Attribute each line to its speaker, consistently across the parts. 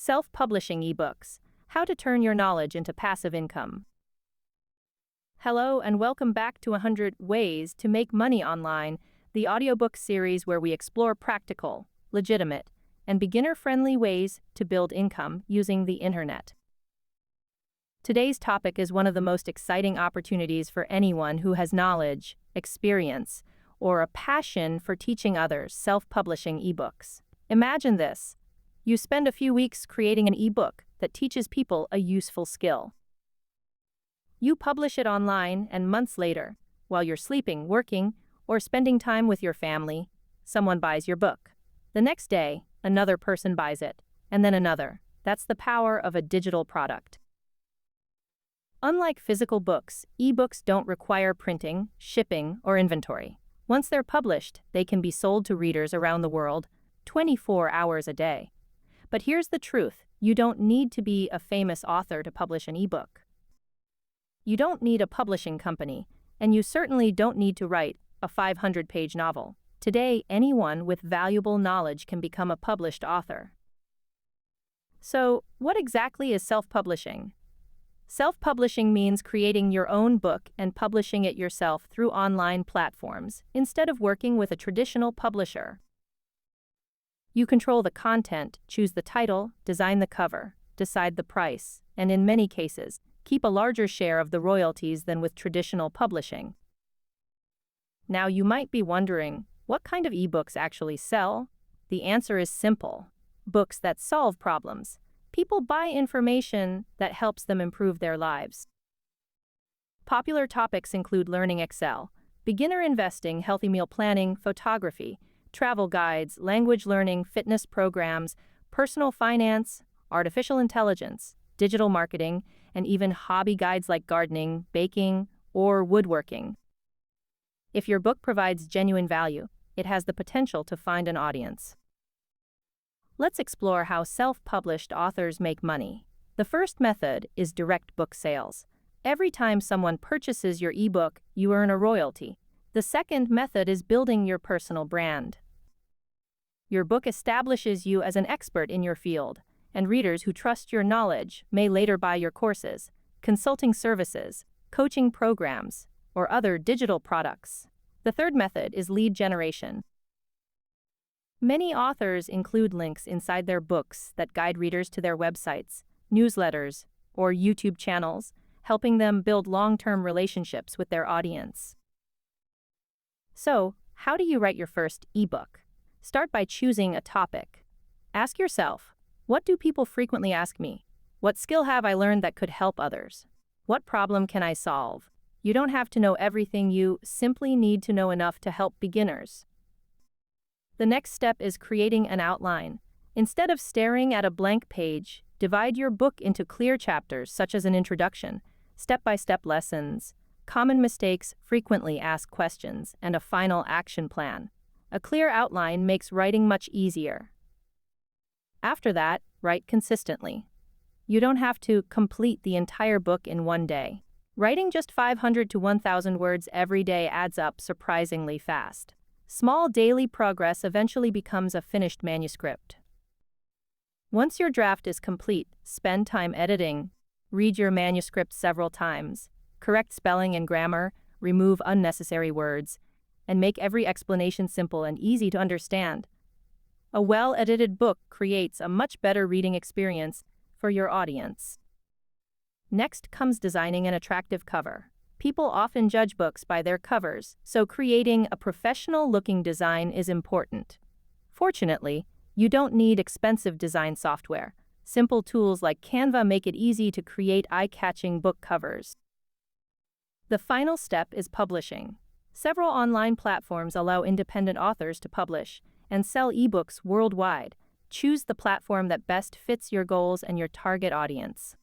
Speaker 1: Self-publishing eBooks: How to Turn Your Knowledge into Passive Income. Hello and welcome back to 100 Ways to Make Money Online, the audiobook series where we explore practical, legitimate, and beginner-friendly ways to build income using the internet. Today's topic is one of the most exciting opportunities for anyone who has knowledge, experience, or a passion for teaching others: self-publishing ebooks. Imagine this. You spend a few weeks creating an ebook that teaches people a useful skill. You publish it online, and months later, while you're sleeping, working, or spending time with your family, someone buys your book. The next day, another person buys it, and then another. That's the power of a digital product. Unlike physical books, ebooks don't require printing, shipping, or inventory. Once they're published, they can be sold to readers around the world, 24 hours a day. But here's the truth: you don't need to be a famous author to publish an ebook. You don't need a publishing company, and you certainly don't need to write a 500-page novel. Today, anyone with valuable knowledge can become a published author. So, what exactly is self-publishing? Self-publishing means creating your own book and publishing it yourself through online platforms, instead of working with a traditional publisher. You control the content, choose the title, design the cover, decide the price, and in many cases, keep a larger share of the royalties than with traditional publishing. Now you might be wondering, what kind of ebooks actually sell? The answer is simple: books that solve problems. People buy information that helps them improve their lives. Popular topics include learning Excel, beginner investing, healthy meal planning, photography, travel guides, language learning, fitness programs, personal finance, artificial intelligence, digital marketing, and even hobby guides like gardening, baking, or woodworking. If your book provides genuine value, it has the potential to find an audience. Let's explore how self-published authors make money. The first method is direct book sales. Every time someone purchases your ebook, you earn a royalty. The second method is building your personal brand. Your book establishes you as an expert in your field, and readers who trust your knowledge may later buy your courses, consulting services, coaching programs, or other digital products. The third method is lead generation. Many authors include links inside their books that guide readers to their websites, newsletters, or YouTube channels, helping them build long-term relationships with their audience. So, how do you write your first ebook? Start by choosing a topic. Ask yourself, what do people frequently ask me? What skill have I learned that could help others? What problem can I solve? You don't have to know everything, you simply need to know enough to help beginners. The next step is creating an outline. Instead of staring at a blank page, divide your book into clear chapters such as an introduction, step-by-step lessons, common mistakes, frequently asked questions, and a final action plan. A clear outline makes writing much easier. After that, write consistently. You don't have to complete the entire book in one day. Writing just 500 to 1,000 words every day adds up surprisingly fast. Small daily progress eventually becomes a finished manuscript. Once your draft is complete, spend time editing. Read your manuscript several times. Correct spelling and grammar, remove unnecessary words, and make every explanation simple and easy to understand. A well-edited book creates a much better reading experience for your audience. Next comes designing an attractive cover. People often judge books by their covers, so creating a professional-looking design is important. Fortunately, you don't need expensive design software. Simple tools like Canva make it easy to create eye-catching book covers. The final step is publishing. Several online platforms allow independent authors to publish and sell ebooks worldwide. Choose the platform that best fits your goals and your target audience.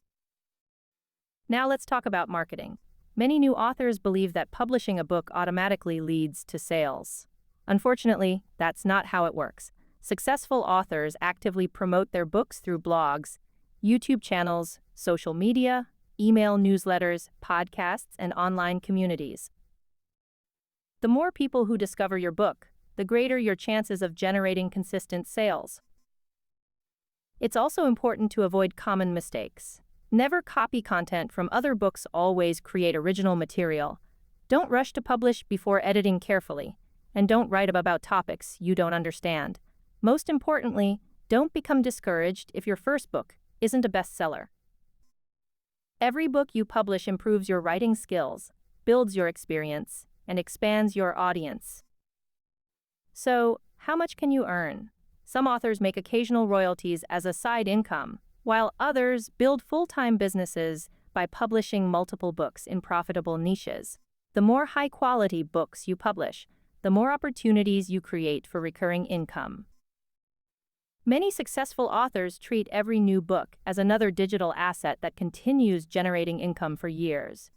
Speaker 1: Now let's talk about marketing. Many new authors believe that publishing a book automatically leads to sales. Unfortunately, that's not how it works. Successful authors actively promote their books through blogs, YouTube channels, social media, email newsletters, podcasts, and online communities. The more people who discover your book, the greater your chances of generating consistent sales. It's also important to avoid common mistakes. Never copy content from other books, always create original material. Don't rush to publish before editing carefully, and don't write about topics you don't understand. Most importantly, don't become discouraged if your first book isn't a bestseller. Every book you publish improves your writing skills, builds your experience, and expands your audience. So, how much can you earn? Some authors make occasional royalties as a side income, while others build full-time businesses by publishing multiple books in profitable niches. The more high-quality books you publish, the more opportunities you create for recurring income. Many successful authors treat every new book as another digital asset that continues generating income for years.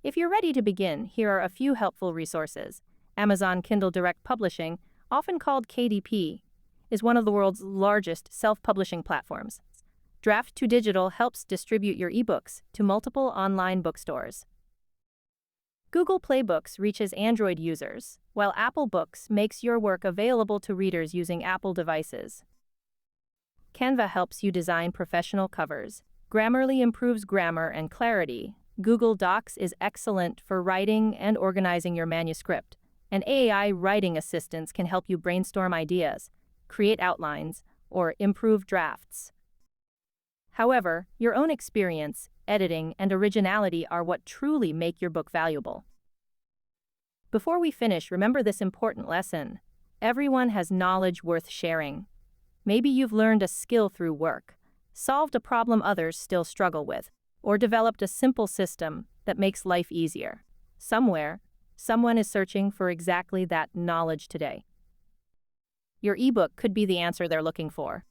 Speaker 1: If you're ready to begin, here are a few helpful resources. Amazon Kindle Direct Publishing, often called KDP, is one of the world's largest self-publishing platforms. Draft to Digital helps distribute your eBooks to multiple online bookstores. Google Play Books reaches Android users, while Apple Books makes your work available to readers using Apple devices. Canva helps you design professional covers. Grammarly improves grammar and clarity. Google Docs is excellent for writing and organizing your manuscript, and AI writing assistants can help you brainstorm ideas, create outlines, or improve drafts. However, your own experience, editing, and originality are what truly make your book valuable. Before we finish, remember this important lesson. Everyone has knowledge worth sharing. Maybe you've learned a skill through work, solved a problem others still struggle with, or developed a simple system that makes life easier. Somewhere, someone is searching for exactly that knowledge today. Your ebook could be the answer they're looking for.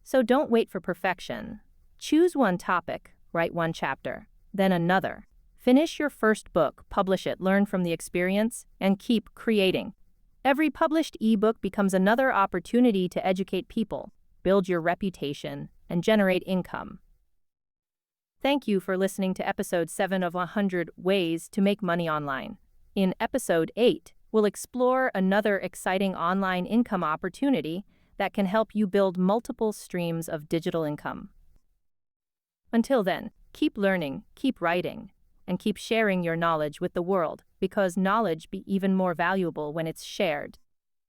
Speaker 1: So don't wait for perfection. Choose one topic, write one chapter, then another. Finish your first book, publish it, learn from the experience, and keep creating. Every published ebook becomes another opportunity to educate people, build your reputation, and generate income. Thank you for listening to episode 7 of 100 Ways to Make Money Online. In episode 8, we'll explore another exciting online income opportunity that can help you build multiple streams of digital income. Until then, keep learning, keep writing, and keep sharing your knowledge with the world, because knowledge be even more valuable when it's shared.